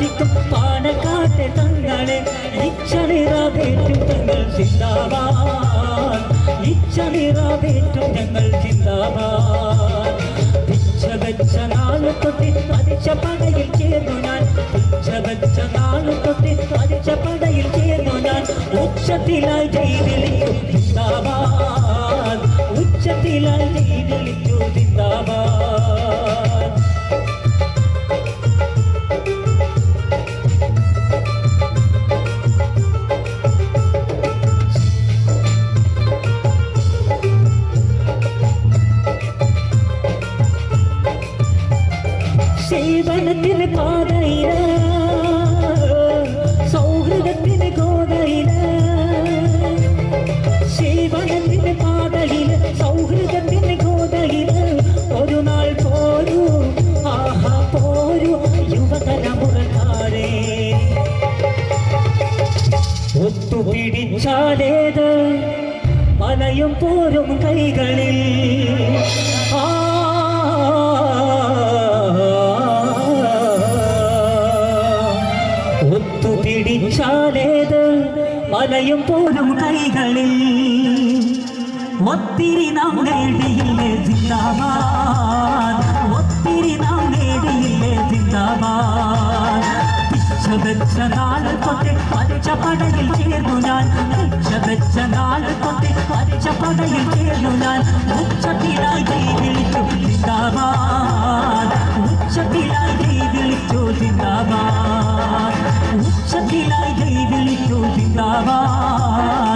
ആഘോഷിക്കും പാണക്കാട്ടെ തങ്ങളെ ഇച്ഛ നിറവേറ്റും ഞങ്ങൾ സിന്ദാബാദ് ഇച്ഛ നിറവേറ്റും ഞങ്ങൾ സിന്ദാബാദ് പിച്ച വെച്ച നാള് തൊട്ട് പതിച്ച പടയിൽ ചേർന്നു ഞാൻ പിച്ച വെച്ച നാള് തൊട്ട് പതിച്ച പടയിൽ ചേർന്നു ഞാൻ ഉച്ചത്തിലായി ചെയ്തിളിക്കു സിന്ദാബാദ് ഉച്ചത്തിലായി ചെയ്തിളിക്കു സിന്ദാബാദ് സേവനത്തിന് പാതയില സൗഹൃദത്തിന് കോതയില സേവനത്തിന് പാതയില സൗഹൃദത്തിന് കോതയില ഒരു നാൾ പോരൂ ആഹാ പോരൂ യുവതലമുറക്കാരെ ഒത്തുപിടിച്ചാലേത് മലയും പോരും കൈകളിൽ ഒത്തുപിടിച്ചാലേത് മലയും പോലും കൈകളിൽ ഒത്തിരി നാം നേടിയില്ലേ സിന്ദാബാദ് ഒത്തിരി നാം നേടിയില്ലേ സിന്ദാബാദ് പിച്ച വെച്ച നാള് തൊട്ട് പതിച്ച പടയിൽ ചേർന്നു ഞാൻ പിച്ച വെച്ച നാള് തൊട്ട് പതിച്ച പടയിൽ ചേർന്നു ഞാൻ ഉച്ചത്തിലായി വിളിച്ചു സിന്ദാബാദ് ഉച്ചത്തിലായി വിളിച്ചു സിന്ദാബാദ് ഉച്ചത്തിലായി വിളിച്ചു സിന്ദാബാദ്